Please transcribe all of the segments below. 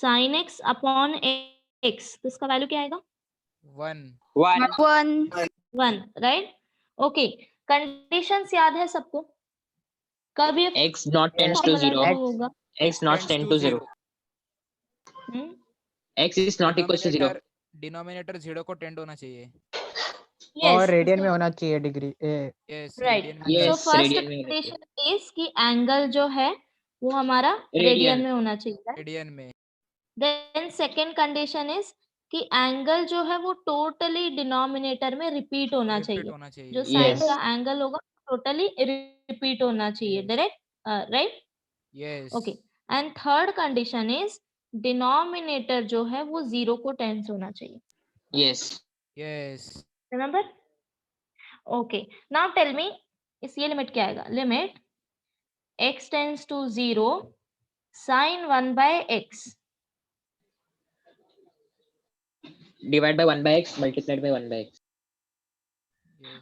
sin x upon x, तो इसका value क्या आएगा? 1, राइट? ओके, कंडीशंस याद है सबको? कब ये x not tends to formula 0, लागू होगा? x not tends to 0, x is not equals to 0. Denominator 0 को टेंड होना चाहिए। और रेडियन में होना चाहिए डिग्री। Yes, right. रेडियन में। सो Yes, फर्स्ट radian में होना चाहिए। कंडीशन इज कि एंगल जो है वो हमारा रेडियन में होना चाहिए। रेडियन में। देन सेकंड कंडीशन इज कि एंगल जो है वो टोटली डिनोमिनेटर में रिपीट होना रिपीट चाहिए। होना चाहिए। जो साइन Yes. का एंगल होगा टोटली रिपीट होना चाहिए, Yes. Direct, right? Yes. Okay, and third condition is denominator जो है वो 0 को टेंस होना चाहिए। Yes. Yes. Remember? Okay, now tell me, इस ये लिमिट क्या आएगा? Limit x tends to 0 sin 1 by x Divide by 1 by x multiplied by 1 by x.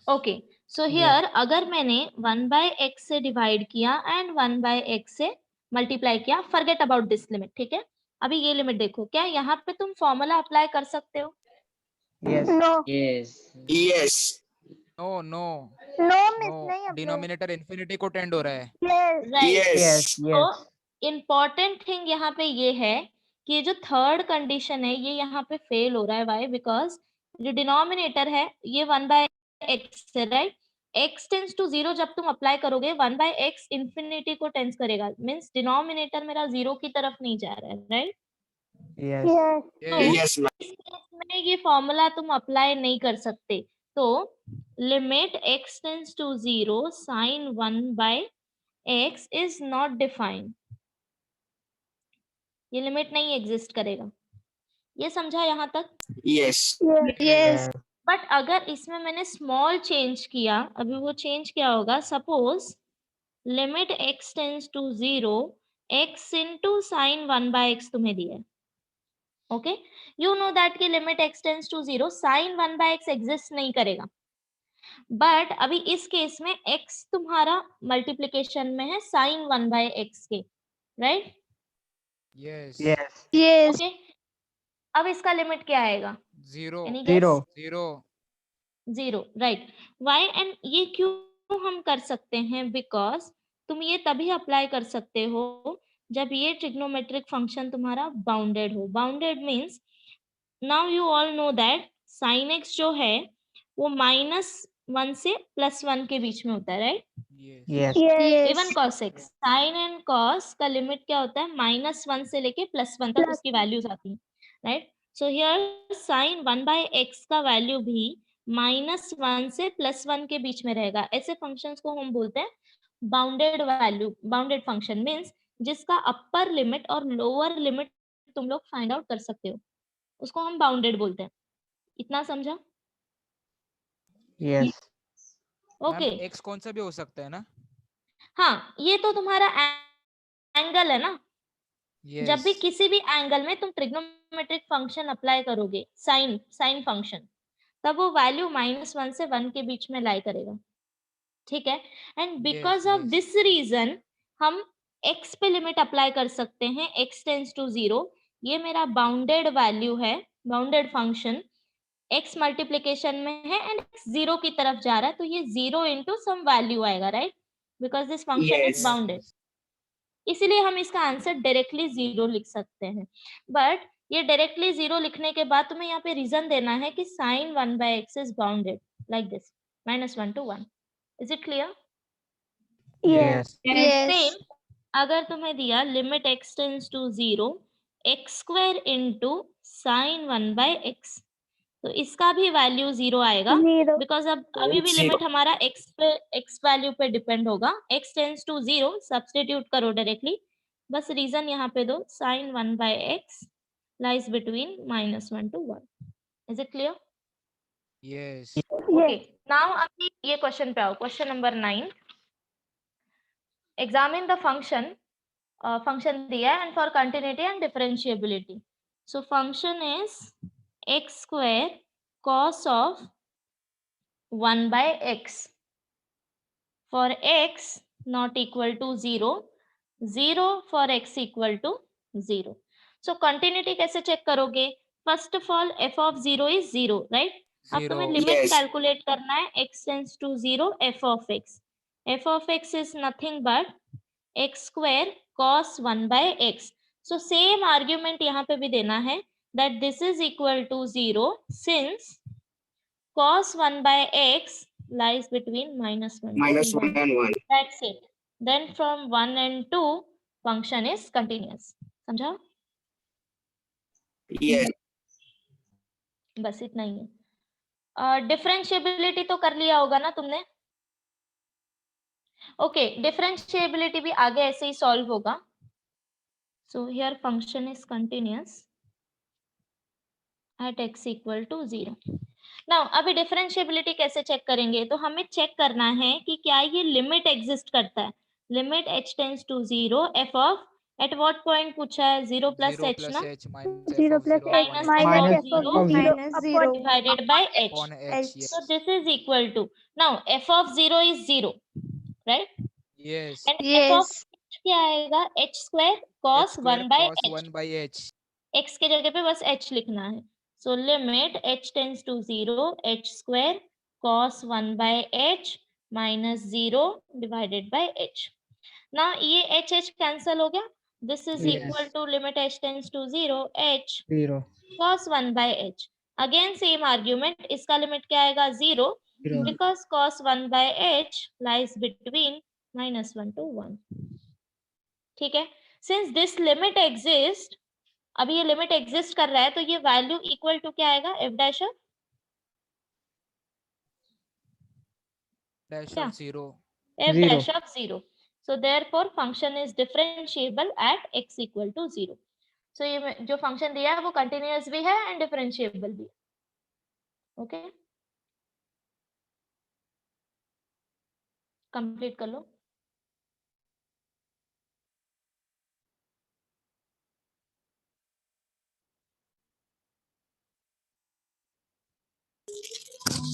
Okay, so here अगर मैंने 1 by x से डिवाइड किया एंड 1 by x से multiply किया, फॉरगेट अबाउट दिस लिमिट, ठीक है? अभी ये लिमिट देखो, क्या यहाँ पे तुम फॉर्मूला अप्लाई कर सकते हो? Yes Yes. Yes. No no miss नहीं नो, डिनोमिनेटर इंफिनिटी को टेंड हो रहा है। राइट। Yes. तो इम्पोर्टेंट थिंग यहाँ पे ये है कि ये जो थर्ड कंडीशन है ये यहाँ पे फेल हो रहा है। व्हाई? बिकॉज जो डिनोमिनेटर है ये 1 by x है, राइट? x टेंस टू 0 जब तुम अप्लाई करोगे 1 by x इंफिनिटी को टेंस करेगा, मींस डिनोमिनेटर मेरा 0 की तरफ नहीं जा रहा है, राइट? Yes Yes, ma'am. इस केस में ये फॉर्मूला तुम अप्लाई नहीं कर सकते। तो limit x tends to 0 sin 1 by x is not defined, ये लिमिट नहीं एग्जिस्ट करेगा। ये समझा यहाँ तक? Yes. यस बट अगर इसमें मैंने स्मॉल चेंज किया, अभी वो चेंज क्या होगा? Suppose limit x tends to 0 x into sine 1 by x तुम्हें दिया है, ओके? यू नो दैट कि limit x tends to 0 sine 1 by x exist नहीं करेगा। बट अभी इस केस में x तुम्हारा मल्टीप्लिकेशन में है साइन 1 by x के, राइट? यस। यस ओके, अब इसका लिमिट क्या आएगा? 0 Any guess? 0 0, right? Why? And ये क्यों हम कर सकते हैं? बिकॉज तुम ये तभी अप्लाई कर सकते हो जब ये ट्रिग्नोमेट्रिक फंक्शन तुम्हारा बाउंडेड हो। Bounded means now you all know that sine x जो है वो -1 से +1 के बीच में होता है, right? Yes even cos x, sine and cos का लिमिट क्या होता है? -1 से लेके +1 तक उसकी वैल्यूज आती हैं, right? So here sine 1 by x का वैल्यू भी -1 से +1 के बीच में रहेगा। ऐसे फंक्शंस को हम बोलते हैं bounded value. Bounded function means जिसका अपर लिमिट और लोअर लिमिट तुम लोग फाइंड आउट कर सकते हो, उसको हम बाउंडेड बोलते हैं। इतना समझा? यस ओके, x कौन सा भी हो सकता है ना? हाँ, ये तो तुम्हारा एंगल है ना। जब भी यस। किसी भी एंगल में तुम ट्रिग्नोमेट्रिक फंक्शन अप्लाई करोगे, साइन फंक्शन, तब वो वैल्यू -1 से 1 के बीच में लाई करेगा, ठीक है? And because of yes. This reason हम x पे लिमिट अप्लाई कर सकते हैं, x टेंस टू 0। ये मेरा बाउंडेड वैल्यू है, बाउंडेड फंक्शन x मल्टीप्लिकेशन में है एंड x 0 की तरफ जा रहा है, तो ये 0 इंटू सम वैल्यू आएगा, right? Because this function is Yes. Bounded. इसीलिए हम इसका आंसर डायरेक्टली 0 लिख सकते हैं। बट ये डायरेक्टली 0 लिखने के बाद तुम्हें यहाँ पे रीजन देना है कि sign 1 by x is bounded like this, -1 to 1. Is it clear? Yes same अगर तुम्हें दिया limit x tends to 0 x² into sine 1 by x, तो इसका भी वैल्यू 0 आएगा बिकॉज अब अभी भी लिमिट हमारा x वैल्यू पे डिपेंड होगा। x टेंस टू 0 सब्स्टिट्यूट करो डायरेक्टली, बस रीजन यहाँ पे दो, sine 1 by x lies between -1 to 1. Is it clear? Yes. Okay, now अभी ये क्वेश्चन पे आओ, question number 9। Examine the function, function दिया है and for continuity and differentiability. So function is x² cos of 1 by x for x not equal to 0, 0 for x equal to 0. So continuity कैसे check करोगे? First of all f of 0 is 0, right? अब तुम्हें Zero. Limit Yes. Calculate करना है x tends to 0 f of x. f of x is nothing but x square cos 1 by x. So same argument यहाँ पे भी देना है that this is equal to 0 since cos 1 by x lies between -1 Minus and 1. 1 and 1. That's it. Then from 1 and 2 function is continuous. समझा? Yes. बस इतना ही है। Differentiability तो कर लिया होगा ना तुमने? ओके, डिफरेंशिएबिलिटी भी आगे ऐसे ही सॉल्व होगा। So here function is continuous at x equal to 0। Now अभी डिफरेंशिएबिलिटी कैसे चेक करेंगे? तो हमें चेक करना है कि क्या ये लिमिट एग्जिस्ट करता है। Limit h tends to 0 f of at what point पूछा है? 0 प्लस 0 h ना? plus h minus 0 f of plus 0 h upon minus h minus f f of of 0 0 upon divided by h. upon h. h. Yes. So this is equal to, now f of 0 is 0, right? Yes. And f of Yes. h क्या आएगा? h square cos H square 1 by cos h. 1 by h. x के जगह पे बस h लिखना है। So limit h tends to 0 h square cos 1 by h minus 0 divided by h. Now ये h cancel हो गया। This is Yes. equal to limit h tends to 0 h 0 cos 1 by h. Again same argument, इसका limit क्या आएगा? 0 0 because cos 1 by h lies between -1 to 1. ठीक है? Since this limit exists, अभी ये लिमिट एग्जिस्ट कर रहा है तो ये वैल्यू इक्वल टू क्या आएगा? f dash of Dash क्या? of 0. f 0 dash of 0. So therefore function is differentiable at x equal to 0. So ये जो फंक्शन दिया है वो कंटिन्यूअस भी है एंड डिफरेंशिएबल भी है। ओके, कंप्लीट कर लो।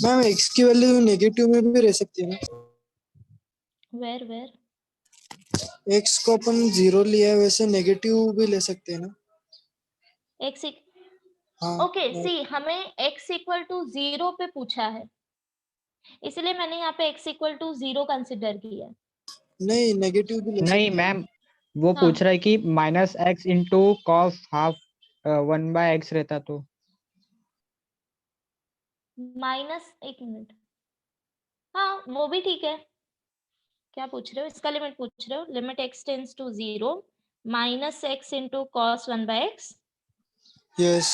मैम x की वैल्यू नेगेटिव में भी रह सकती है ना? वेयर वेयर x को अपन 0 लिया है वैसे नेगेटिव भी ले सकते हैं ना? x हाँ ओके सी हमें x इक्वल टू 0 पे पूछा है, इसलिए मैंने यहाँ पे x इक्वल टू 0 कंसिडर किया है। नहीं नेगेटिव भी ले सकते नहीं हैं। मैम, वो हाँ। पूछ रहा है कि -x into cos half 1 by x रहता तो। माइनस, एक मिनट, हाँ वो भी ठीक है। क्या पूछ रहे हो? इसका लिमिट पूछ रहे हो? Limit x tends to 0 -x into cos 1 by x। Yes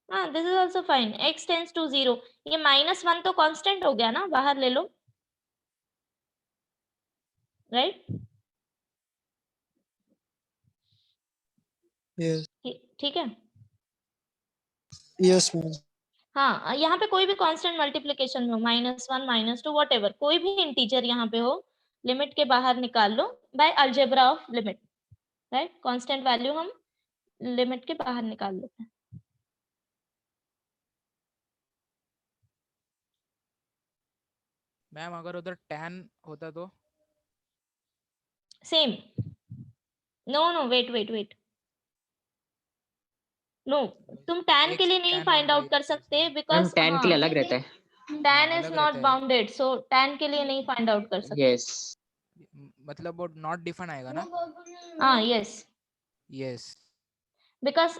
हाँ this is also fine. x tends to 0, ये -1 तो कांस्टेंट हो गया ना, बाहर ले लो, राइट? यस ठीक है। Yes ma'am. हाँ यहाँ पे कोई भी कांस्टेंट मल्टीप्लिकेशन में हो, -1 -2 व्हाटएवर, कोई भी इंटीजर यहाँ पे हो, लिमिट के बाहर निकाल लो by algebra of limit, right? Constant value हम लिमिट के बाहर निकाल लेते हैं। मैम अगर उधर tan होता तो? सेम, नो वेट, नो तुम tan के लिए नहीं tan फाइंड 1 आउट by कर x सकते मैम बिकॉज tan के लिए अलग रहता है। tan इज अलग नॉट रहता है। बाउंडेड, सो tan के लिए नहीं फाइंड आउट कर सकते। यस मतलब वो नॉट डिफाइन आएगा ना? हाँ yes, yes. Because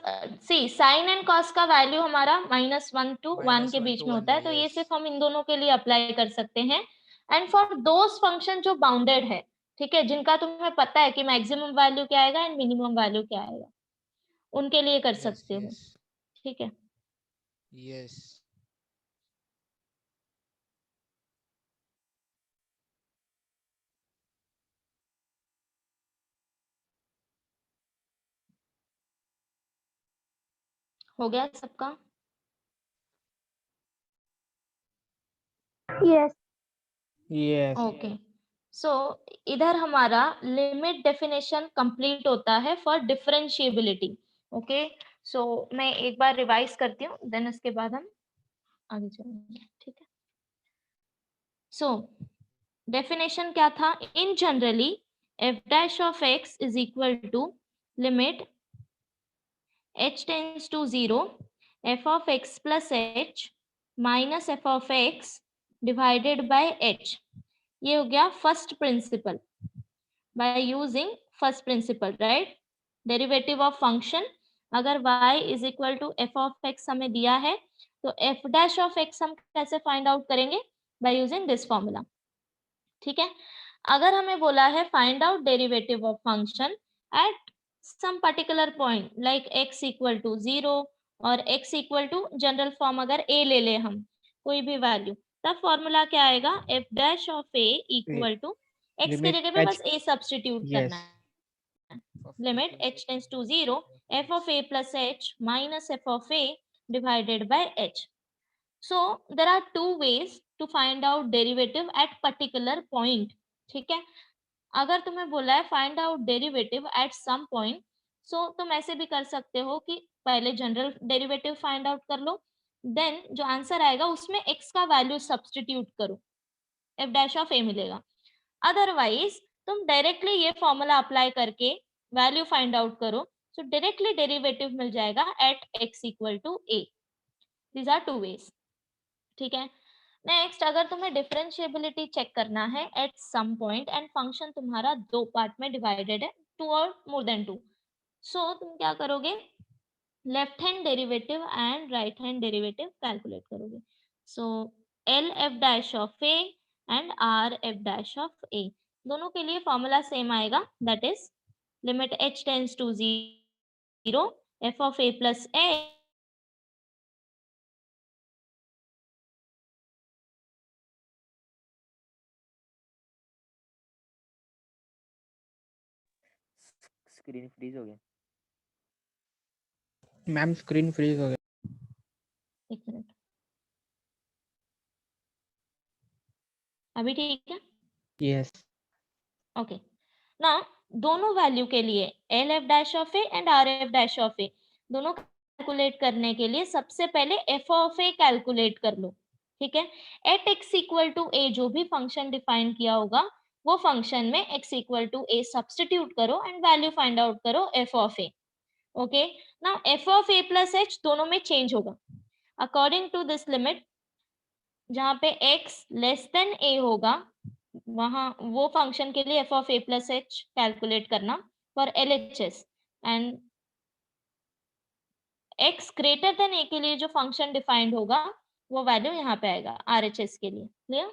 see sine and cos का वैल्यू हमारा -1 to 1 के -1 बीच to में 1 होता है, है, तो ये yes. सिर्फ हम इन दोनों के लिए अप्लाई कर सकते हैं। एंड फॉर दोज फंक्शन जो बाउंडेड है, ठीक है, जिनका तुम्हें पता है कि मैक्सिमम वैल्यू क्या आएगा एंड मिनिमम वैल्यू क्या आएगा, उनके लिए कर Yes, सकते हो, yes, ठीक है। yes. हो गया सबका? Yes. यस ओके, सो इधर हमारा लिमिट डेफिनेशन कंप्लीट होता है फॉर डिफरेंशिएबिलिटी। ओके, सो मैं एक बार रिवाइज करती हूँ, देन इसके बाद हम आगे चलेंगे, ठीक है। सो डेफिनेशन क्या था? इन generally f dash of x is equal to limit h tends to 0, f of x plus h minus f of x divided by h. ये हो गया first principle by using first principle, right? Derivative of function, अगर y is equal to f of x हमें दिया है तो f dash of x हम कैसे फाइंड आउट करेंगे? by using this formula. ठीक है, अगर हमें बोला है find out derivative of function at some particular point like x equal to 0 और x equal to general form अगर a ले ले हम कोई भी वैल्यू, तब फॉर्मूला क्या आएगा? f dash of a equal to x की Limit जगह पे h. बस a सब्स्टिट्यूट करना Yes. है. Limit h tends to 0, f of a plus h minus f of a divided by h. So there are two ways to find out derivative at particular point. ठीक है, अगर तुम्हें बोला है find out derivative at some point, so तुम ऐसे भी कर सकते हो कि पहले जनरल डेरिवेटिव फाइंड आउट कर लो, देन जो आंसर आएगा उसमें x का वैल्यू सब्स्टिट्यूट करो, f डैश ऑफ a मिलेगा. अदरवाइज तुम डायरेक्टली ये फॉर्मूला अप्लाई करके वैल्यू फाइंड आउट करो, सो डायरेक्टली डेरिवेटिव मिल जाएगा at x equal to a. These are two ways. ठीक है, नेक्स्ट अगर तुम्हें डिफरेंशिएबिलिटी चेक करना है at some point and function तुम्हारा दो पार्ट में डिवाइडेड है, टू और मोर देन टू, सो तुम क्या करोगे? Left hand derivative and right hand derivative calculate करोगे. So L F dash of A and R F dash of A, दोनों के लिए फॉर्मूला सेम आएगा, that is limit h tends to 0, f of a plus a screen freeze हो गया. Ma'am screen freeze हो गया. एक मिनट, अभी ठीक है? Yes. ओके, ना दोनों वैल्यू के लिए L F dash of A and R F dash of A दोनों कैलकुलेट करने के लिए सबसे पहले एफ ऑफ ए कैलकुलेट कर लो. ठीक है, एट एक्स इक्वल टू ए जो भी फंक्शन डिफाइन किया होगा वो फंक्शन में x equal to a substitute करो एंड वैल्यू फाइंड आउट करो f of a. Okay, now f of a plus h दोनों में चेंज होगा अकॉर्डिंग टू दिस लिमिट. जहाँ पे x लेस देन a होगा वहां वो फंक्शन के लिए f of a plus h calculate करना for LHS, and x greater than a के लिए जो फंक्शन डिफाइंड होगा वो वैल्यू यहाँ पे आएगा RHS के लिए. क्लियर?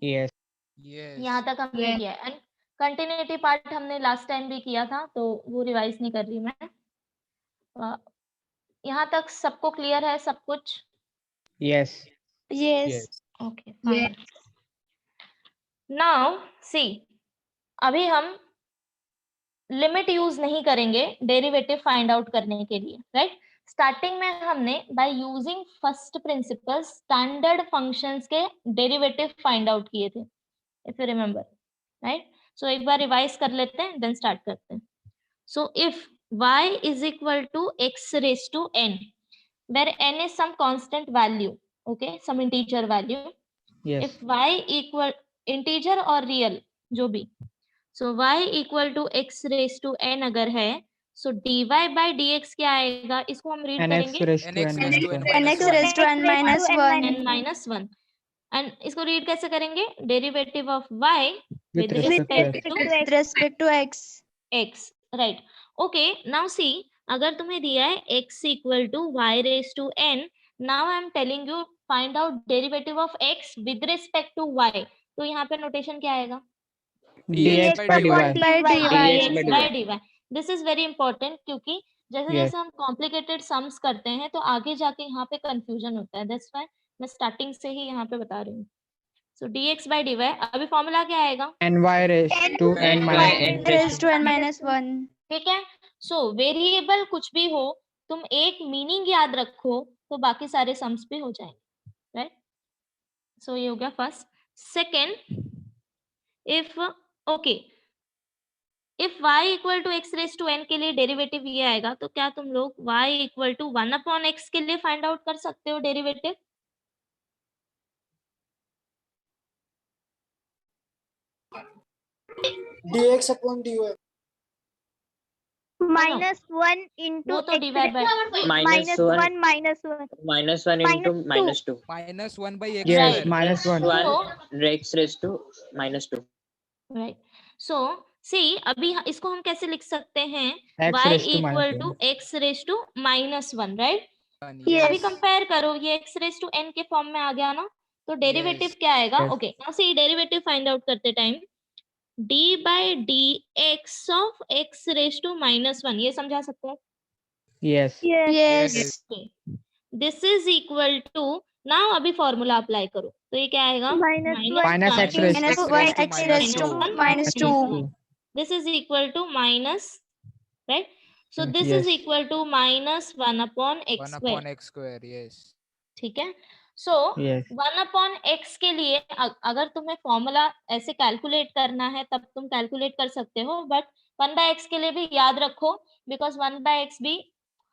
Yes. Yes. यहाँ तक हमने किया है, एंड कंटिन्यूटी पार्ट हमने लास्ट टाइम भी किया था तो वो रिवाइज नहीं कर रही मैं. यहाँ तक सबको क्लियर है सब कुछ? Yes. Yes. Okay, fine. Now see, अभी हम लिमिट यूज नहीं करेंगे डेरिवेटिव फाइंड आउट करने के लिए, राइट? स्टार्टिंग में हमने by using first principle standard functions के डेरिवेटिव फाइंड आउट किए थे, इफ यू रिमेम्बर, राइट? सो एक बार रिवाइज कर लेते हैं देन स्टार्ट करते हैं. So if y is equal to x raised to n, where n is some constant value, okay, some integer value. Yes. If y equal integer or real जो भी, so y equal to x raised to n अगर है, so dy by dx क्या आएगा? इसको हम read NX करेंगे raised to NX n raised to minus n one. NX raised to n minus 1. n minus 1, and इसको read कैसे करेंगे? Derivative of y With with respect to respect x. to With respect to x. x, right? Okay, now see, अगर तुम्हें दिया है x equal to y raised to n, now I am telling you find out derivative of x with respect to y, तो यहाँ पे notation क्या आएगा? Dx by dy. By dy. dx by by dy. This is very important क्योंकि जैसे Yes. जैसे हम complicated sums करते हैं तो आगे जाके यहाँ पे कंफ्यूजन होता है, दैट्स व्हाई मैं स्टार्टिंग से ही यहाँ पे बता रही हूँ. सो dx by dy, अभी फॉर्मूला क्या आएगा? Ny raised to n minus N 1. raised to n minus 1. ठीक है, सो वेरिएबल कुछ भी हो तुम एक मीनिंग याद रखो तो बाकी सारे सम्स भी हो जाएंगे, राइट? सो ये हो गया first. Second, if okay, if y equal to x raise to n के लिए डेरिवेटिव ये आएगा तो क्या तुम लोग y equal to 1 upon x के लिए फाइंड आउट कर सकते हो derivative? dx upon dy. -1 into वो तो x divide by minus one minus 1 into minus two. -1 by x Yes, square. minus one. One x raised to minus two. Right so see अभी इसको हम कैसे लिख सकते हैं X y raised to minus equal to one. x raise to -1 right अभी Yes. Compare करो ये x रेस टू n के फॉर्म में आ गया ना तो डेरिवेटिव Yes. क्या आएगा Yes. Okay now see derivative find out करते time d by dx of x raise to -1 ये समझा सकते हैं Yes. Yes. This is equal to now अभी फॉर्मूला अप्लाई करो तो ये क्या आएगा Minus x raised Minus to 1 x raised to -2. this is equal to minus right so this Yes. is equal to -1 upon x 1 square upon x square. Yes. ठीक है सो Yes. 1 upon x के लिए अगर तुम्हें फॉर्मूला ऐसे calculate करना है तब तुम कैलकुलेट कर सकते हो बट 1 by x के लिए भी याद रखो बिकॉज 1 by x भी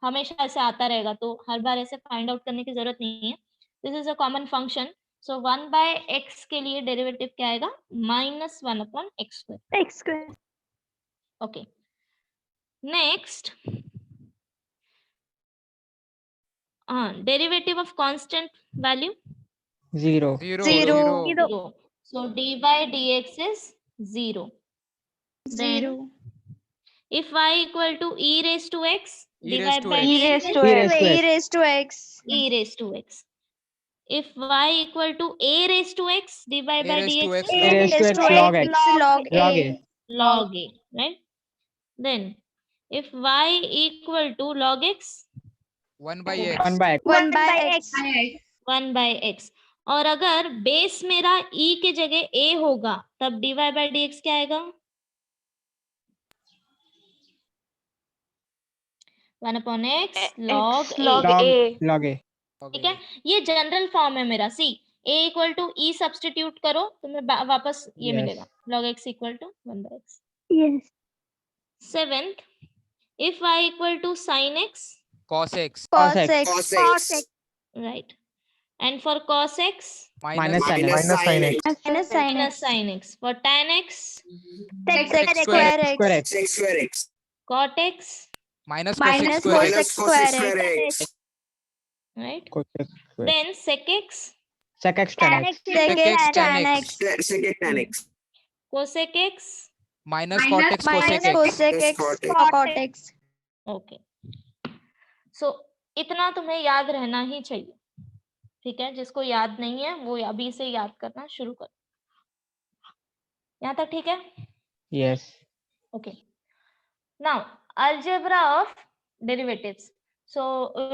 हमेशा ऐसे आता रहेगा तो हर बार ऐसे फाइंड आउट करने की जरूरत नहीं है this is a common function so 1 by x के लिए डेरिवेटिव क्या आएगा -1 upon x square okay next derivative of constant value 0. 0. Zero. 0 so dy dx is 0 then 0. if y equal to e raised to x E dy raised to by x. E dx raised is to E x. raised to E x. raised to x. e raised to x if y equal to a raised to x dy by raised to dx x is A raised to x log x. log Log A. A. log a right then if y equal to log x 1 by 1 x. by x. 1 by x. 1 by x और अगर base मेरा e के जगह a होगा तब dy by dx क्या आएगा 1 upon x log a log Log A. log A. ठीक है ये जनरल फॉर्म है मेरा see a equal to e substitute करो तुम्हें वापस ये Yes. मिलेगा log x equal to 1 by x Yes. 7th if y equal to sin x Cos x. Cos Cos x. x. right and for cos x Minus sin x. Minus sin minus x. sin x for tan x Sec square square Square x. x. cot x minus cos x Minus square cos x. x square x. right Cos x square. then sec x Sec x tan x. Sec x x tan tan x. x. cosec x Minus cot x cosec Minus x. cosec x cot x. Okay so इतना तुम्हें याद रहना ही चाहिए ठीक है जिसको याद नहीं है वो अभी से याद करना शुरू करो यहाँ तक ठीक है Yes. Okay now algebra of derivatives so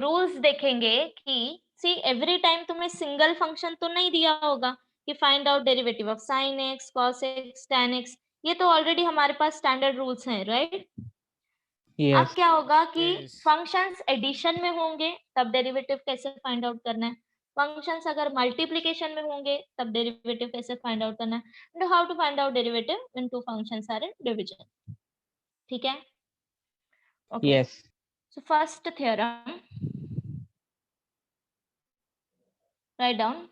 rules देखेंगे कि सी एवरी टाइम तुम्हें सिंगल फंक्शन तो नहीं दिया होगा कि find out derivative of sin x cos x tan x ये तो ऑलरेडी हमारे पास स्टैंडर्ड रूल्स हैं राइट अब Yes. क्या होगा कि Yes. फंक्शंस एडिशन में होंगे तब डेरिवेटिव कैसे फाइंड आउट करना है फंक्शंस अगर मल्टीप्लिकेशन में होंगे तब डेरिवेटिव कैसे फाइंड आउट करना है how to find out derivative when two functions are in division ठीक है okay Yes. So first theorem write down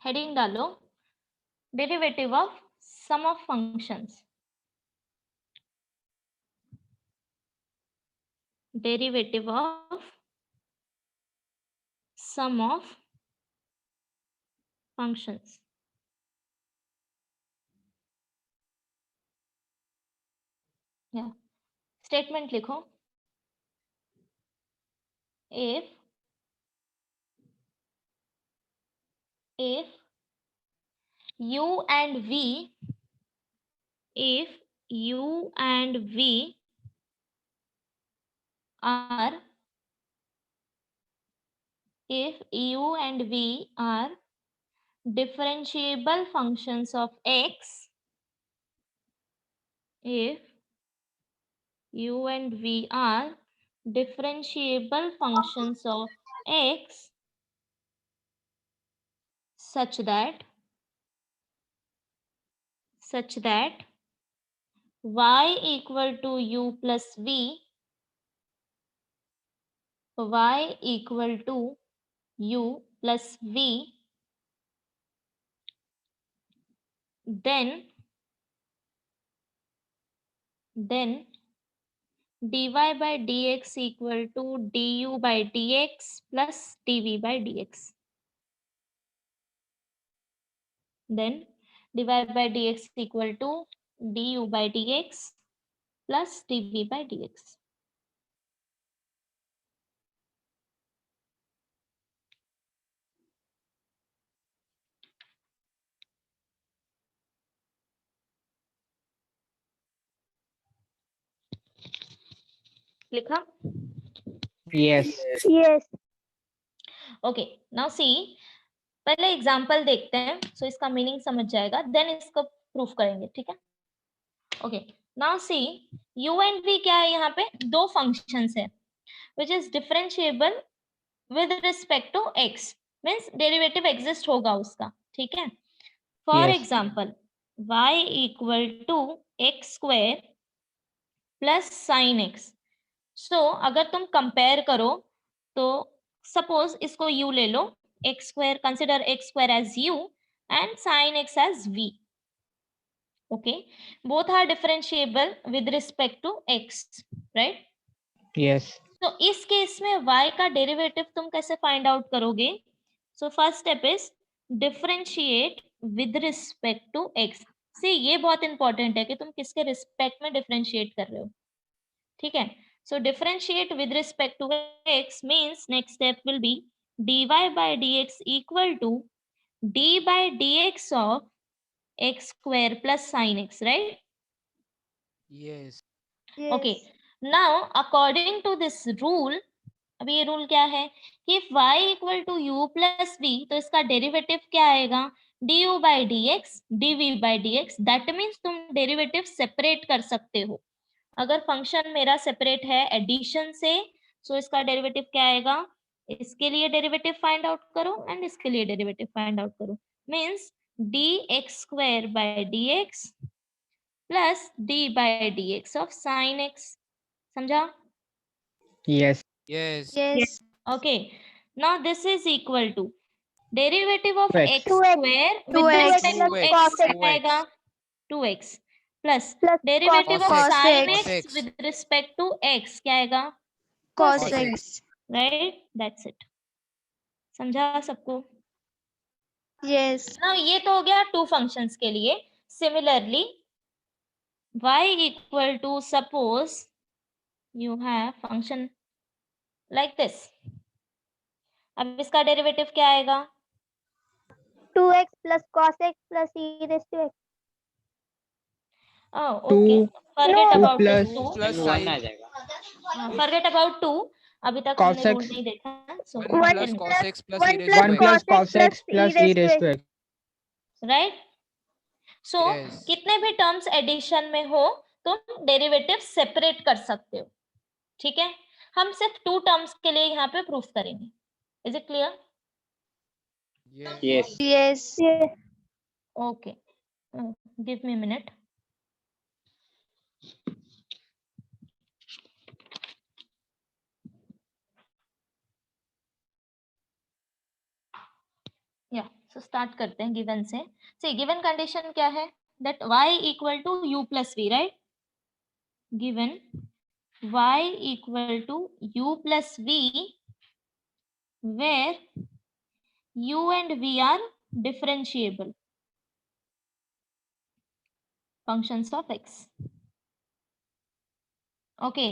heading डालो derivative of sum of functions derivative of sum of functions yeah statement लिखो if u and v if u and v are if u and v are differentiable functions of x if u and v are differentiable functions of x such that y equal to u plus v y equal to u plus v then then dy by dx equal to du by dx plus dv by dx. Then dy by dx equal to du by dx plus dv by dx. लिखा? Yes. Yes. Okay, now सी, पहले example देखते हैं, सो इसका meaning समझ जाएगा, then इसको proof करेंगे, ठीक है? Okay, now see, u and v क्या है? यहाँ पे दो फंक्शंस है which is differentiable with respect to x, means derivative exist होगा उसका, ठीक है? For Yes. Example y equal to x square plus sine x. So अगर तुम कंपेयर करो तो सपोज इसको u ले लो, x square, consider x square as u and sin x as v. Okay, both are differentiable with respect to x, right? Yes. तो इस केस में y का डेरिवेटिव तुम कैसे फाइंड आउट करोगे? So first step is differentiate with respect to x. See, ये बहुत इंपॉर्टेंट है कि तुम किसके रिस्पेक्ट में डिफरेंशिएट कर रहे हो, ठीक है? So differentiate with respect to x means next step will be dy by dx equal to d by dx of x square plus sin x, right? Yes. Yes. Okay. Now according to this rule, अभी ये rule क्या है कि if y equal to u plus v, तो इसका derivative क्या आएगा? du by dx dv by dx. That means तुम डेरिवेटिव सेपरेट कर सकते हो. अगर फंक्शन मेरा सेपरेट है एडिशन से, सो इसका डेरिवेटिव क्या आएगा? इसके लिए डेरिवेटिव फाइंड आउट करो एंड इसके लिए डेरिवेटिव फाइंड आउट करो, means dx square by dx plus d by dx of sin x. समझा? Yes. Yes. Yes. Okay, now this is equal to derivative of 2x. x square with 2x respect to plus x cos x. आएगा 2x plus plus derivative of cos sin x. x with respect to x क्या आएगा? Cos Cos x. x. Right, that's it. समझा सबको? Yes. Now ये तो हो गया to functions के लिए. Similarly y equal to suppose you have function like this. अब इसका डेरिवेटिव क्या आएगा? 2x plus cos x plus e raised to x. Okay, 2 forget about plus- this 2. Plus one sin. आ जाएगा. Forget about 2. अभी तक Cos हमने rule x. नहीं देखा, सो 1 One plus plus- cos x plus e 1 raised plus 1 to x. plus cos cos x x plus e raised to x. Right? So Yes. कितने भी terms addition में हो तुम डेरिवेटिव सेपरेट कर सकते हो, ठीक है? हम सिर्फ टू टर्म्स के लिए यहाँ पे प्रूफ करेंगे. Is it clear? Yes. Yes. Yes. Yes. Okay, give me minute. या सो स्टार्ट करते हैं गिवन से. सी, गिवन कंडीशन क्या है? That y equal to u plus v, right? Given y equal to u plus v where u and v are differentiable functions of x. Okay,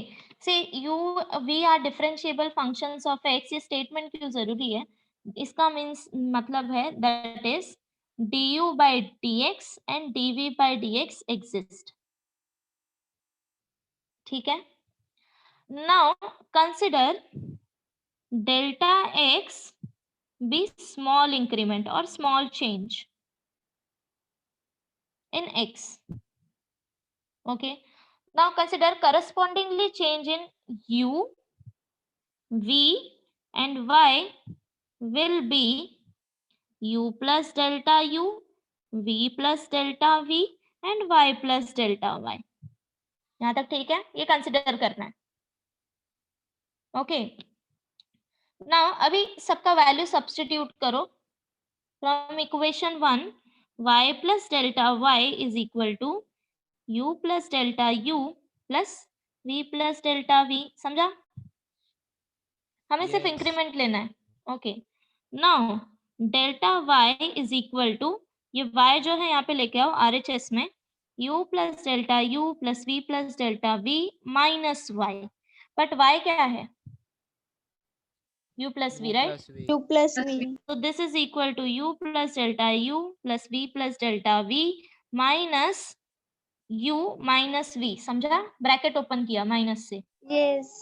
से u v are differentiable functions of x. ये statement क्यों जरूरी है? इसका means मतलब है that is du by dx and dv by dx exist. ठीक है? Now consider delta x be small increment or small change in x. Okay, now consider correspondingly change in u, v and y will be u plus delta u, v plus delta v and y plus delta y. यहाँ तक ठीक है? ये consider करना है. Okay, now अभी सबका value substitute करो. From equation 1 y plus delta y is equal to u plus delta u plus v plus delta v, समझा? हमें सिर्फ Yes. इंक्रीमेंट लेना है. Okay, now delta y is equal to, ये y जो है यहाँ पे लेके आओ RHS में, u plus delta u plus v plus delta v minus y. But y क्या है? u plus v, right? plus v. U plus V. So this is equal to u plus delta u plus v plus delta v minus u minus v, समझा? Bracket open किया minus से. Yes.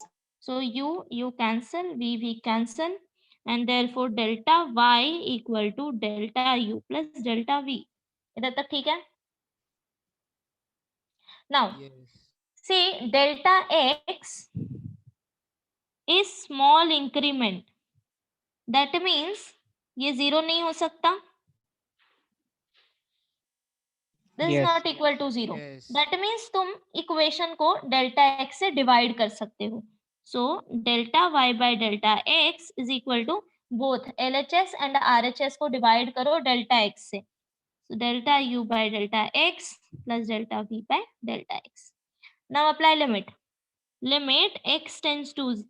So u cancel, v cancel, and therefore delta y equal to delta u plus delta v. इधर तक ठीक है? Now Yes. see delta x is small increment. That means ये zero नहीं हो सकता. This is Yes. not equal to zero. Yes. That means तुम equation को डेल्टा x से डिवाइड कर सकते हो. So delta y by delta x is equal to both LHS and RHS को डिवाइड करो डेल्टा x से. So delta u by delta x plus delta v by delta x. Now apply limit. Limit x tends to,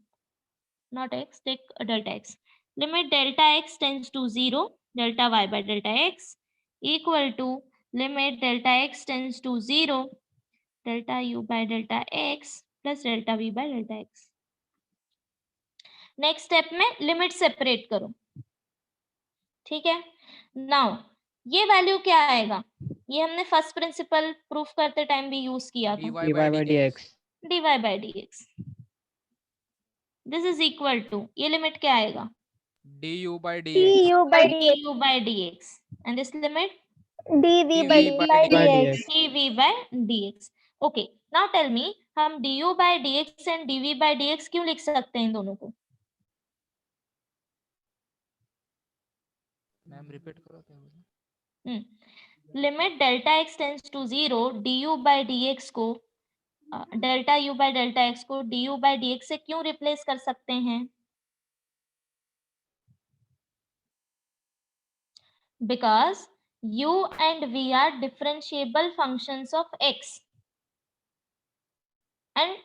not x, take delta x. Limit delta x tends to 0, delta y by delta x equal to limit delta x tends to 0, delta u by delta x plus delta v by delta x. Next step में limit separate करो. ठीक है? Now ये value क्या आएगा? ये हमने first principle proof करते टाइम भी यूज किया था. dy dy by dx. dy by dx. This is equal to, ये लिमिट क्या आएगा? du by dx. Du by dx. du by dx. And this limit? Dv by dx. dv by dx. Okay, now tell me, हम du by dx and dv by dx क्यों लिख सकते हैं इन दोनों को? मैम रिपीट करो क्या बोला? Limit delta x tends to 0, du by dx को delta u by delta x को du by dx से क्यों रिप्लेस कर सकते हैं? Because u and v are differentiable functions of x and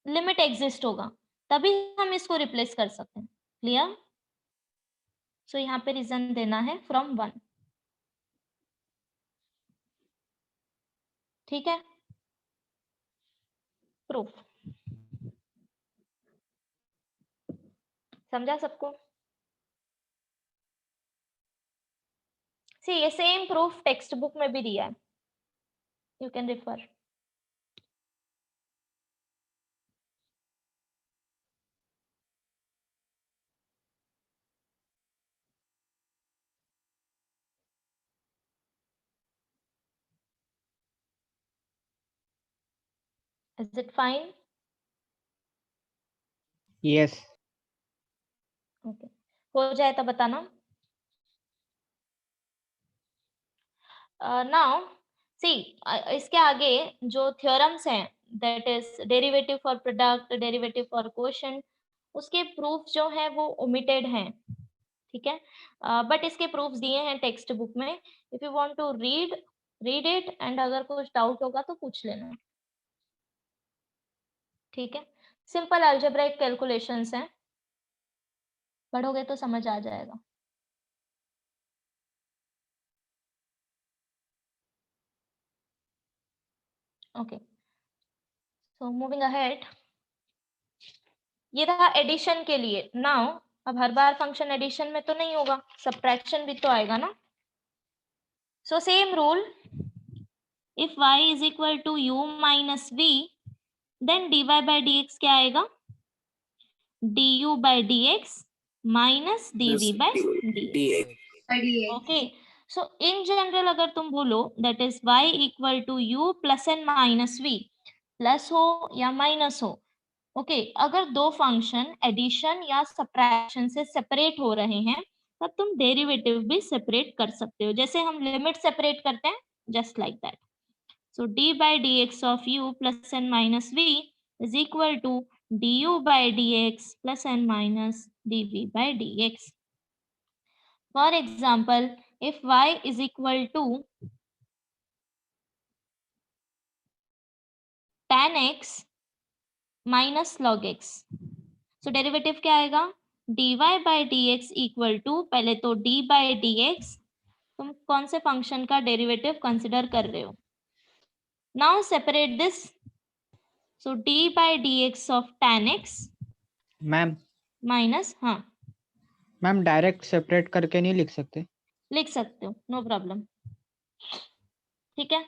limit exist होगा, तभी हम इसको रिप्लेस कर सकते हैं. क्लियर? सो यहाँ पे रीजन देना है फ्रॉम 1. ठीक है? प्रूफ समझा सबको? सी ये सेम प्रूफ टेक्स्ट बुक में भी दिया है, you can refer. Is it fine? Yes. Okay. हो जाए तो बताना. नाउ सी इसके आगे जो थ्योरम्स हैं, that is derivative for product, derivative for quotient, उसके प्रूफ जो हैं वो ओमिटेड हैं. ठीक है? बट इसके प्रूफ्स दिए हैं टेक्स्ट बुक में. If you want to read it, and अगर कुछ डाउट होगा तो पूछ लेना. ठीक है? सिंपल अलजेब्राइक कैलकुलेशंस हैं, पढ़ोगे तो समझ आ जाएगा. Okay, so moving ahead. ये था एडिशन के लिए. नाउ अब हर बार फंक्शन एडिशन में तो नहीं होगा, सब्ट्रैक्शन भी तो आएगा ना. So same rule, if y is equal to u minus v, then dy by dx क्या आएगा? du by dx minus dv by dx. Okay, so in general अगर तुम बोलो that is y equal to u plus n minus v, plus हो या minus हो. Okay, अगर दो फंक्शन एडिशन या सब्ट्रैक्शन से सेपरेट हो रहे हैं तब तुम डेरिवेटिव भी सेपरेट कर सकते हो, जैसे हम लिमिट सेपरेट करते हैं, just like that. So d by dx of u plus n minus v is equal to du by dx plus n minus dv by dx. For example, if y is equal to tan x minus log x. So derivative क्या आएगा, dy by D x equal to, पहले तो d by D x, तुम कौन से function का derivative consider कर रहे हो। Now separate this, so d by D x of tan x ma'am minus, हाँ मैम डायरेक्ट सेपरेट करके नहीं लिख सकते? लिख सकते हो, नो प्रॉब्लम, ठीक है।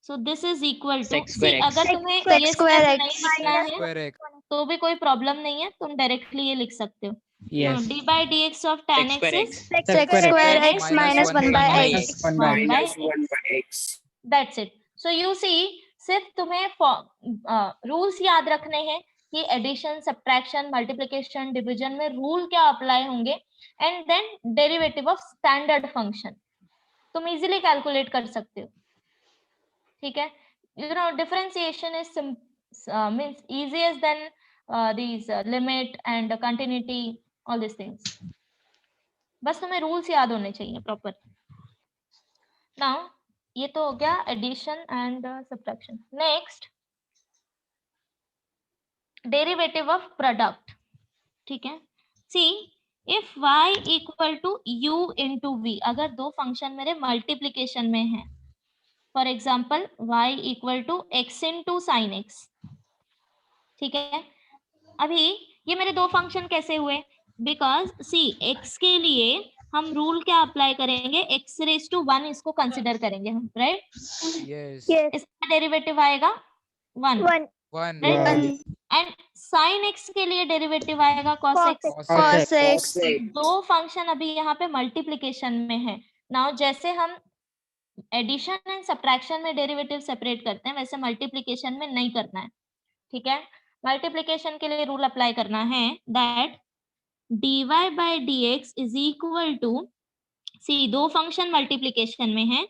So this is equal to, Sec square x. अगर तुम्हें Sec ये square स्टेप x नहीं लिखना है Square x. तो भी कोई प्रॉब्लम नहीं है, तुम डायरेक्टली ये लिख सकते हो। Yes d by dx of tan Sec x square is x. Sec square x minus 1 by Minus x. 1 by x, that's it. So you see, सिर्फ तुम्हें रूल्स याद रखने हैं कि एडिशन, सब्ट्रैक्शन, मल्टीप्लिकेशन, डिवीजन में रूल क्या apply होंगे, and then derivative of standard function तुम इजीली कैलकुलेट कर सकते हो, ठीक है। You know, differentiation is means easier than these limit and continuity, all these things. बस तुम्हें रूल्स याद होने चाहिए प्रॉपर। नाउ ये तो हो गया addition and subtraction. Next derivative of product, ठीक है। See if y equal to u into v, अगर दो फंक्शन मेरे मल्टीप्लीकेशन में है, for example y equal to x into sine x, ठीक है। अभी ये मेरे दो फंक्शन कैसे हुए, बिकॉज सी x के लिए हम रूल क्या अप्लाई करेंगे, x रेज टू 1 इसको कंसिडर करेंगे हम, राइट। Yes. Yes. इसका डेरिवेटिव आएगा 1, 1. 1. राइट। एंड साइन x के लिए डेरिवेटिव आएगा cos x। Cos x. Cos x. दो फंक्शन अभी यहाँ पे मल्टीप्लिकेशन में है। नाउ जैसे हम एडिशन एंड सब्ट्रैक्शन में डेरिवेटिव सेपरेट करते हैं, वैसे मल्टीप्लिकेशन में नहीं करना है, ठीक है। मल्टीप्लिकेशन के लिए रूल अप्लाई करना है that dy by D X is equal to, see दो फंक्शन मल्टीप्लिकेशन में है,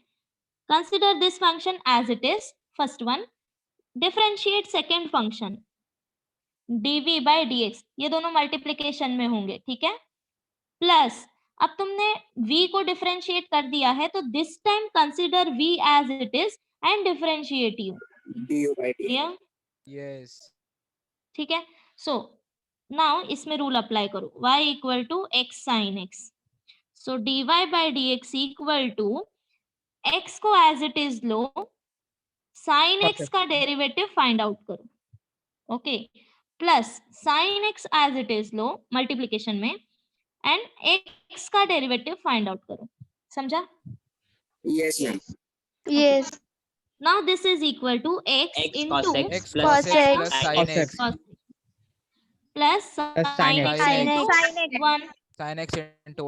consider this function as it is, first one, differentiate second function dv by D X, ये दोनों मल्टीप्लिकेशन में होंगे, ठीक है। प्लस अब तुमने v को डिफरेंशिएट कर दिया है, तो this time consider v as it is and differentiate u, clear, Yes. ठीक है। सो नाउ इसमें रूल अप्लाई करो, y equal to x sine x, so dy by D x equal to x को as it is लो, sine x का derivative find out करो, okay, plus sine x as it is लो multiplication में, and x का derivative find out करो, समझा। Yes. Now this is equal to x X into cos x X plus plus Cos x x. plus Sin sin x. x. Plus sin sine x. x Sin into x. Sin x. 1, Sin x into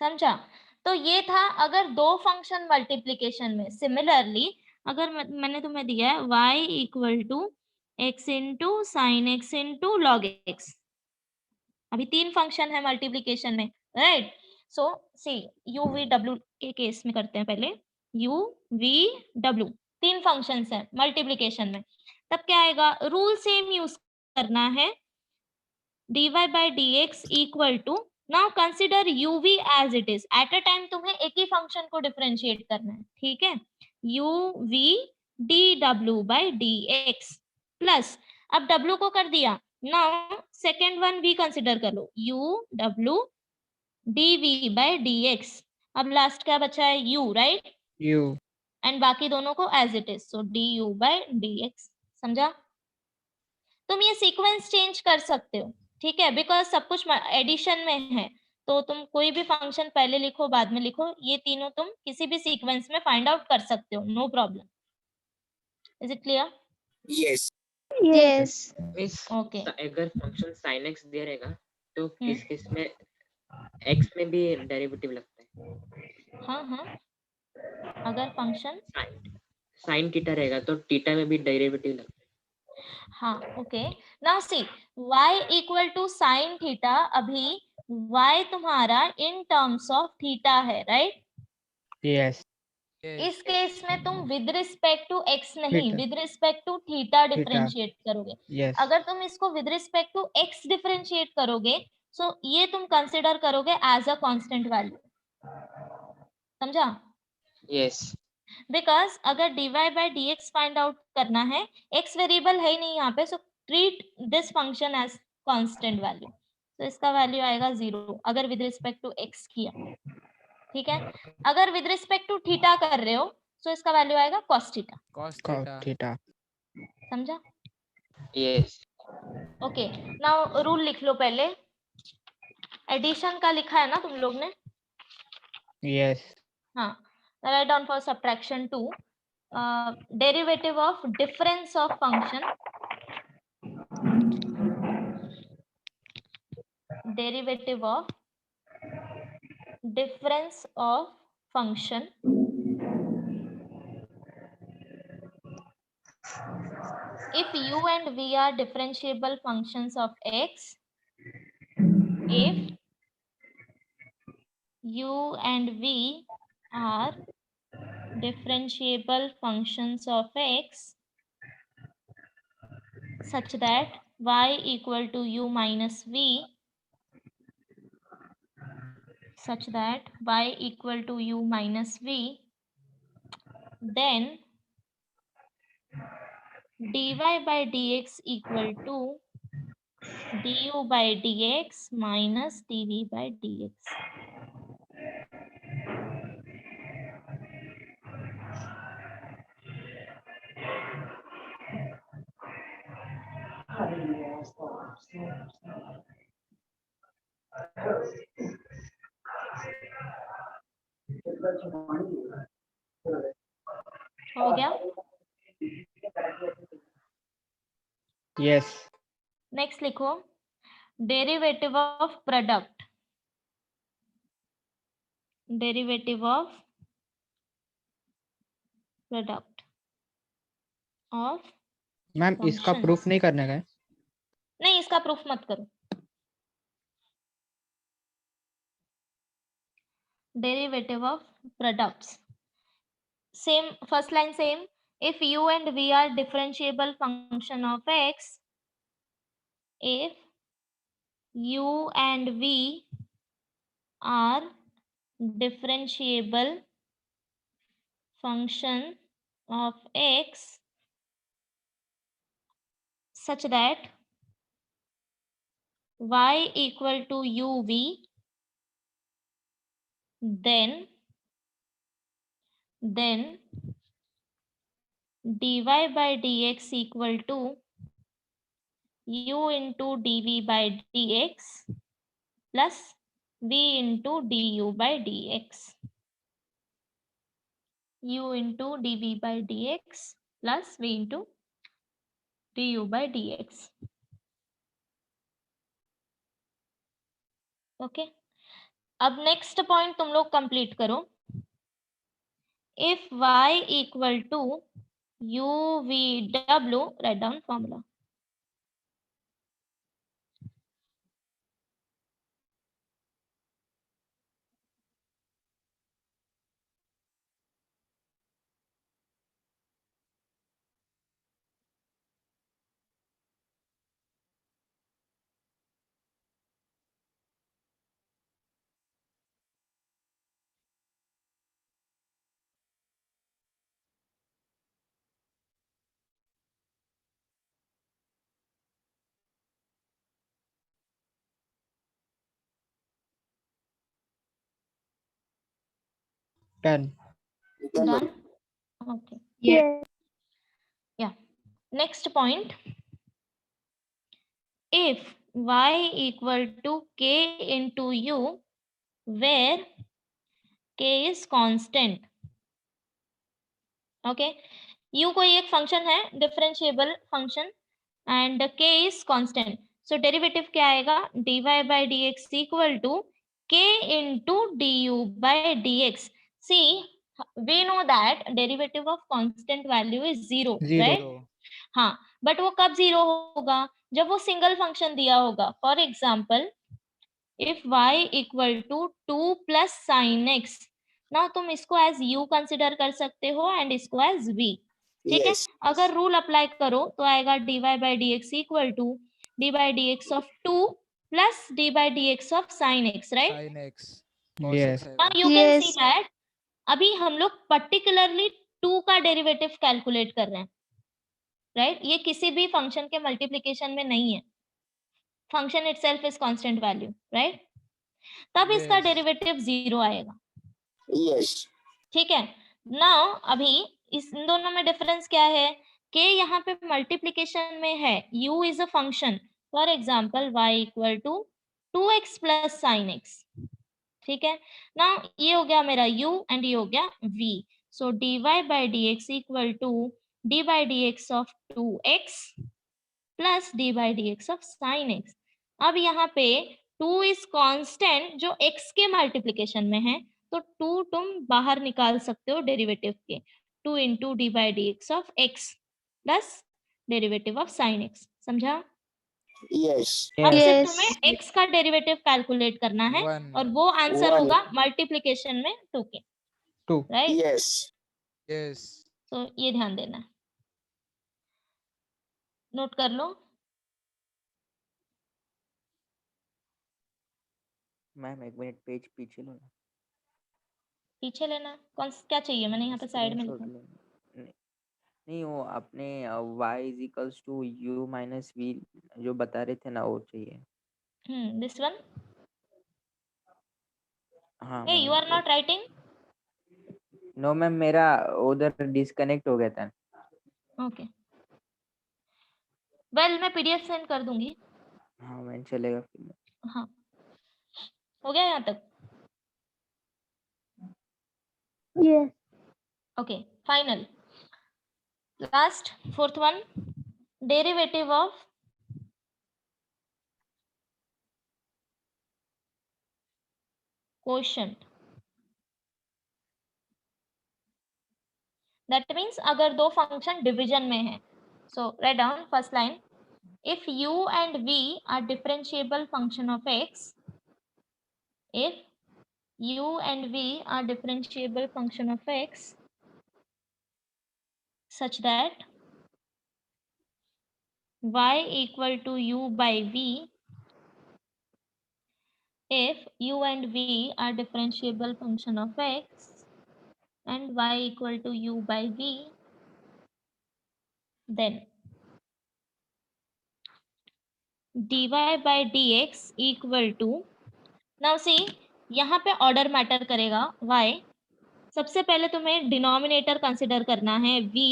समझा। तो ये था अगर दो function multiplication में। Similarly अगर मैंने तुम्हें दिया है y equal to x into sine x into log x, अभी तीन फंक्शन है मल्टीप्लिकेशन में, right. So see u v w के केस में करते हैं पहले, u v w तीन फंक्शंस हैं मल्टीप्लिकेशन में, तब क्या आएगा, रूल सेम यूज करना है, dy by D x equal to, now consider uv as it is, at a time तुम्हें एक ही फंक्शन को डिफरेंशिएट करना है, ठीक है, uv dw by dx plus, अब w को कर दिया, now second one v consider कर लो, uw dv बाई dx, अब लास्ट क्या बचा है u, राइट, u एंड बाकी दोनों को as it is, so du by dx, समझा। तुम ये सीक्वेंस चेंज कर सकते हो, ठीक है, बिकॉज सब कुछ एडिशन में है, तो तुम कोई भी फंक्शन पहले लिखो बाद में लिखो, ये तीनों तुम किसी भी सीक्वेंस में फाइंड आउट कर सकते हो, no problem. Is it clear? Yes. इस ओके, अगर फंक्शन sin x दे रहेगा तो किस किस में x में भी डेरिवेटिव लगता है, हाँ हाँ, अगर फंक्शन sin थीटा रहेगा तो थीटा में भी डेरिवेटिव लगता है। हाँ, okay, now see y equal to sine theta, अभी y तुम्हारा इन टर्म्स ऑफ थीटा है, राइट। yes इस केस में तुम विद रिस्पेक्ट टू x नहीं, Theta. With respect to theta differentiate करोगे। yes अगर तुम इसको with respect to x differentiate करोगे, सो ये तुम कंसिडर करोगे एज अ कांस्टेंट वैल्यू, समझा। Yes. बिकॉज अगर dy by dx find out करना है, x वेरिएबल है ही नहीं यहाँ पे, so treat this function as constant value. तो इसका वैल्यू आएगा 0 अगर विद रिस्पेक्ट टू x किया, ठीक है। अगर विद रिस्पेक्ट टू थीटा कर रहे हो तो इसका वैल्यू आएगा cos theta. cos cos theta. theta. समझा? Yes. ओके, नाउ रूल लिख लो पहले। एडिशन का लिखा है ना तुम लोग ने? Yes. हाँ, write down for subtraction 2, derivative of difference of function, derivative of difference of function if u and v are differentiable functions of x, if u and v are differentiable functions of x such that y equal to u minus v, such that y equal to u minus v, then dy by dx equal to du by dx minus dv by dx. हो गया? Yes. Next लिखो, derivative of product, derivative of product of, ma'am इसका Functions. Proof नहीं करने का है? नहीं इसका प्रूफ मत करो। Derivative of products, same first line same, if u and v are differentiable function of x, if u and v are differentiable function of x such that y equal to uv, then dy by dx equal to u into dv by dx plus v into du by dx, u into dv by dx plus v into du by dx. Okay, अब next point तुम लोग complete करो। If y equal to u v w, write down formula. Done. Done? Okay. Yes. Yeah. Next point. If y equal to k into u, where k is constant. Okay. u कोई एक function है, differentiable function, and k is constant. So derivative क्या आएगा? dy by dx equal to k into du by dx. See, we know that derivative of constant value is 0, Zero. right? हाँ, but वो कब 0 होगा? जब वो single function दिया होगा। For example, if y equal to 2 plus sine x, ना तुम इसको एज u कंसिडर कर सकते हो एंड इसको एज v, ठीक है। अगर रूल अप्लाई करो तो आएगा dy by dx equal to d by dx of 2 plus d by dx of sin x, right? sin x cos Yes. x Now आएगा. you can Yes. see that अभी हम लोग पर्टिकुलरली 2 का derivative calculate कर रहे हैं, right? ये किसी भी फंक्शन के मल्टीप्लिकेशन में नहीं है, function itself is constant value, right? तब इसका Yes. डेरिवेटिव 0 आएगा, Yes. ठीक है? नाउ अभी इन दोनों में डिफरेंस क्या है कि यहाँ पे मल्टीप्लिकेशन में है u is a function, for example y equal to 2x plus sine x, ठीक है? नाउ ये हो गया मेरा u एंड ये हो गया v, so dy by dx equal to d by dx of 2x plus d by dx of sine x। अब यहाँ पे 2 इज कांस्टेंट जो x के मल्टीप्लिकेशन में है, तो 2 तुम बाहर निकाल सकते हो डेरिवेटिव के, 2 into D by D x of x plus derivative of sine x, समझा? Yes. अब Yes. सिर्फ तुम्हें x का डेरिवेटिव कैलकुलेट करना है One. और वो आंसर One. होगा मल्टीप्लिकेशन में 2 के, 2. राइट? Yes. Yes. तो ये ध्यान देना है, नोट कर लो। मैम एक मिनट पेज पीछे लो ना। पीछे लेना, क्या चाहिए? मैंने यहाँ पे साइड में Screenshot लिखा। लेना। नहीं वो आपने y is equals to u minus v जो बता रहे थे ना वो चाहिए। This one. हाँ hey you are not writing? No ma'am मेरा उधर डिस्कनेक्ट हो गया था। ओके, वेल मैं पीडीएफ सेंड कर दूंगी। हाँ मैम चलेगा फिर। हाँ, हो गया यहाँ तक? Yes. Okay, final. Last, fourth one, derivative of quotient. That means अगर दो फंक्शन डिवीजन में है, so write down first line. If u and v are differentiable function of x, if u and v are differentiable function of x such that y equal to u by v, if u and v are differentiable function of x and y equal to u by v, then dy by dx equal to, now see यहाँ पे order matter करेगा y, सबसे पहले तुम्हें denominator consider करना है v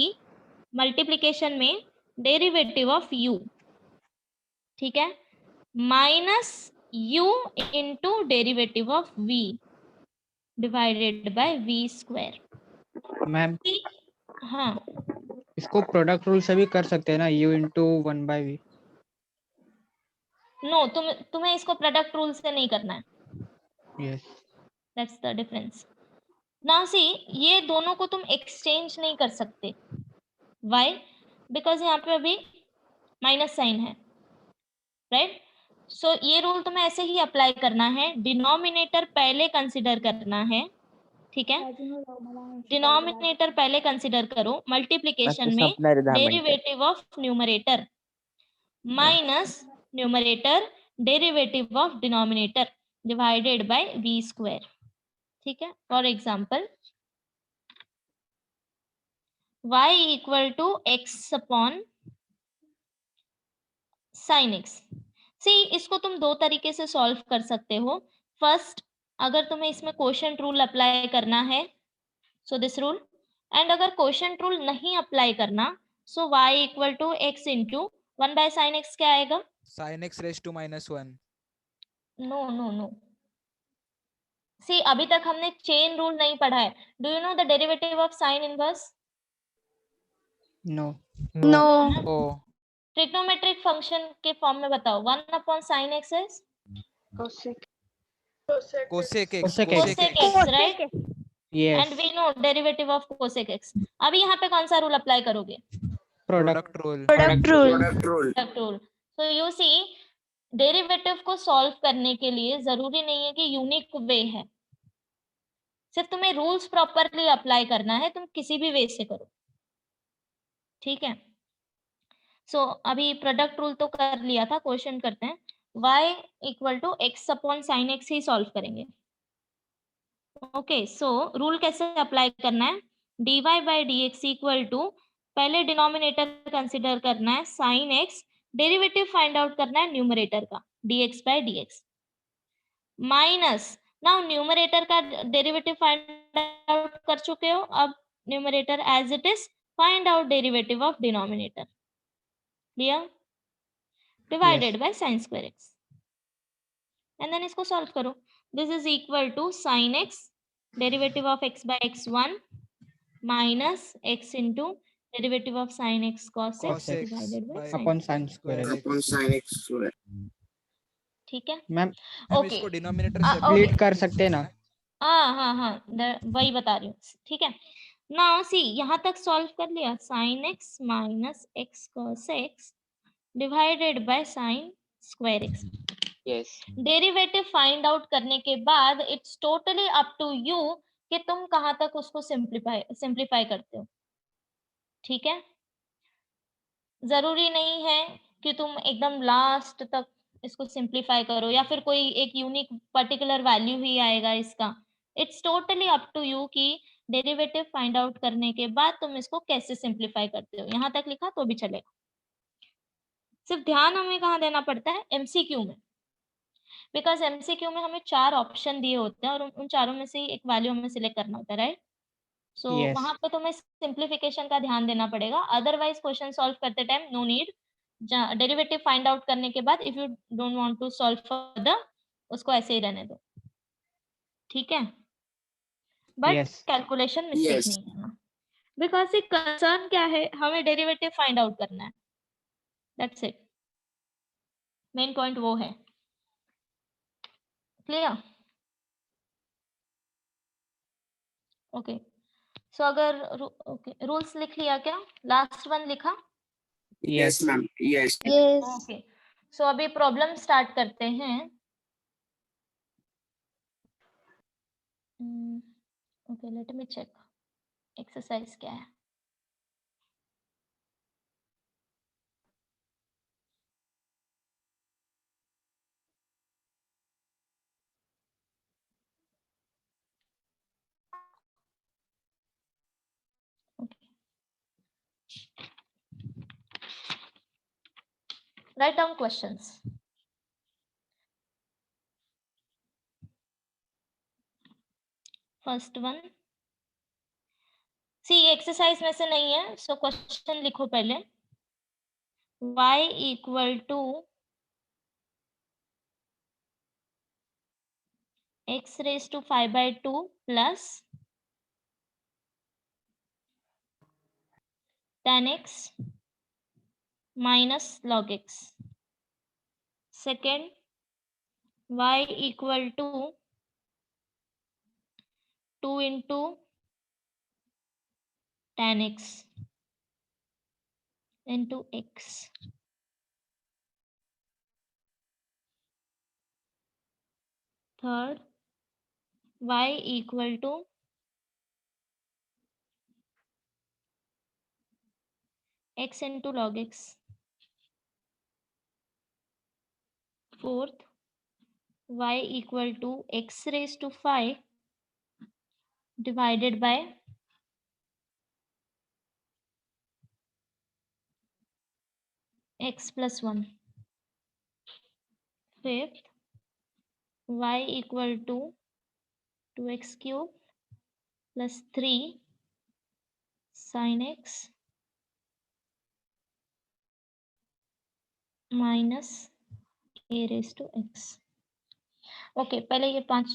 multiplication में derivative of u, ठीक है, minus u into derivative of v divided by v square. Ma'am हाँ, इसको प्रोडक्ट रूल से भी कर सकते हैं ना, u इंटू 1/v। नो, तुम्हें इसको प्रोडक्ट रूल से नहीं करना है। Yes, that's the difference. Now see, ये दोनों को तुम एक्सचेंज नहीं कर सकते, व्हाई? बिकॉज यहाँ पे अभी माइनस साइन है, राइट? सो ये रूल तुम्हें ऐसे ही अप्लाई करना है, डिनोमिनेटर पहले कंसिडर करना है, ठीक है? डिनोमिनेटर पहले कंसिडर करो, मल्टीप्लिकेशन में derivative of numerator minus numerator derivative of denominator divided by v square, ठीक है? For example y equal to x upon sine x। See, इसको तुम दो तरीके से सॉल्व कर सकते हो। फर्स्ट, अगर तुम्हें इसमें क्वोशंट रूल अप्लाई करना है, सो दिस रूल, एंड अगर क्वोशंट रूल नहीं अप्लाई करना, so y equal to x into 1 by sine x क्या आएगा? Sin x raised to -1. No no no, see अभी तक हमने चेन रूल नहीं पढ़ा है। Do you know the derivative of sine inverse? No. Oh. Trigonometric function के form में बताओ। 1 upon sine X is Cosec x. Cosec x. Cosec x, right? Yes, and we know derivative of cosec x. अभी यहाँ पे कौन सा rule apply करोगे? Product Product rule. Product rule. Product rule. So you see, derivative को solve करने के लिए जरूरी नहीं है कि यूनिक वे है, सिर्फ तुम्हें रूल्स प्रॉपरली अप्लाई करना है, तुम किसी भी वे से करो, ठीक है? सो अभी प्रोडक्ट रूल तो कर लिया था, क्वेश्चन करते हैं। y equal to x upon sine x ही सॉल्व करेंगे। ओके, सो रूल कैसे अप्लाई करना है? dy by D x equal to, पहले डिनोमिनेटर कंसिडर करना है sine x, derivative find out करना है न्यूमरेटर का dx by D x, minus, now numerator का डेरिवेटिव फाइंड आउट कर चुके हो, अब numerator as it is, find out derivative of denominator, clear, divided by sin square x, and then इसको solve करो, this is equal to sin x, derivative of x by x1 minus x into derivative of sin x cos x cos x divided by by sin upon square sin x, square x. upon sin x square. ठीक है, ma'am ma'am okay, इसको denominator okay, split कर सकते हैं ना? हाँ, वही बता रही हूँ, ठीक है, नाउ सी यहाँ तक सॉल्व कर लिया, sin x minus x cos x divided by sin square x, yes derivative find out करने के बाद it's totally up to you कि तुम कहाँ तक उसको सिंप्लीफाई करते हो, ठीक है, जरूरी नहीं है कि तुम एकदम लास्ट तक इसको सिंप्लीफाई करो या फिर कोई एक यूनिक पर्टिकुलर वैल्यू ही आएगा इसका, it's totally up to you कि डेरिवेटिव फाइंड आउट करने के बाद तुम इसको कैसे सिंप्लीफाई करते हो, यहाँ तक लिखा तो भी चलेगा, सिर्फ ध्यान हमें कहाँ देना पड़ता है, एमसीक्यू में, बिकॉज एमसीक्यू में हमें 4 ऑप्शन दिए होते हैं और उन चारों में से ही एक वैल्यू हमें सिलेक्ट करना होता है, राइट, सो Yes. वहां पे तुम्हें सिंप्लीफिकेशन का ध्यान देना पड़ेगा, अदरवाइज क्वेश्चन सॉल्व करते time no need, derivative find out करने के बाद if you don't want to solve further उसको ऐसे ही रहने दो, ठीक है, but Yes. Calculation mistake Yes. नहीं करना, बिकॉज ये कंसर्न क्या है, हमें डेरिवेटिव फाइंड आउट करना है, दैट्स इट, मेन पॉइंट वो है, क्लियर, ओके, सो अगर ओके रूल्स लिख लिया क्या, लास्ट वन लिखा, Yes, ma'am. Yes. Yes. Okay, so अभी प्रॉब्लम स्टार्ट करते हैं, okay let me check exercise क्या है, write down questions, first one, see exercise में से नहीं है, सो क्वेश्चन लिखो पहले, y equal to x raise to 5/2 plus tan x minus log x, second y equal to 2 into tan x into x, third y equal to x into log x, fourth y equal to x raised to 5 divided by x plus 1, fifth y equal to 2x cube plus 3 sin x minus a raised to x, okay पहले ये 5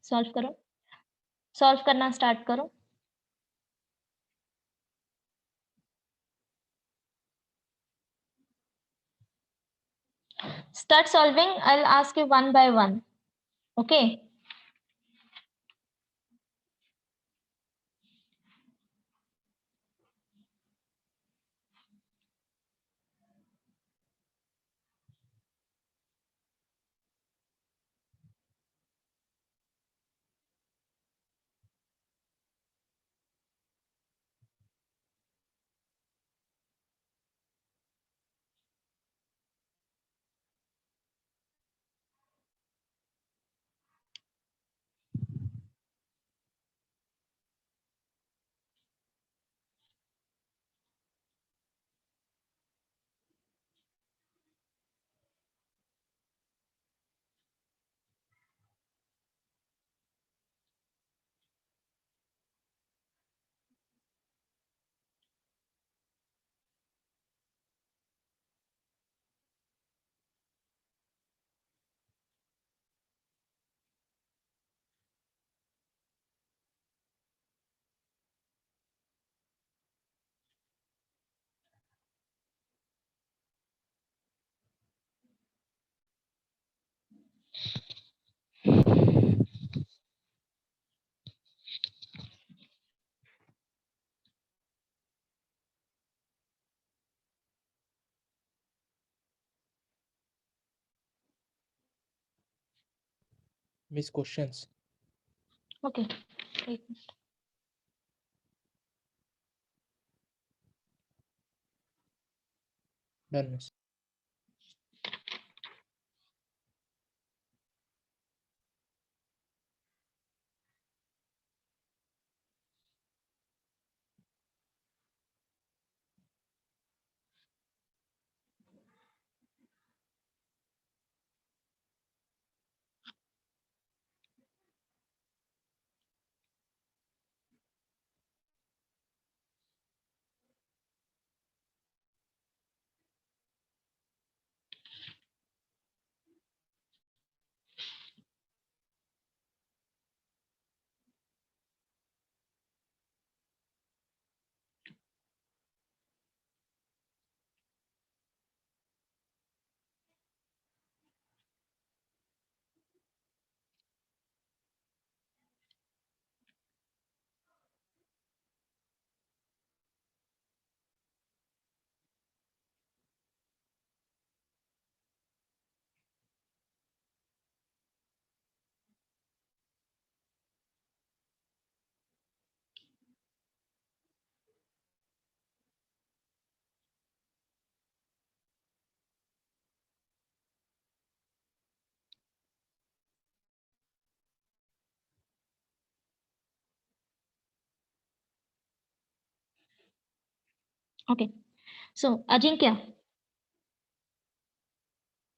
solve करो, solve करना start करो, start solving, I'll ask you one by one, okay, Miss questions. Okay. Wait. Done, miss. Okay. So Ajinkya,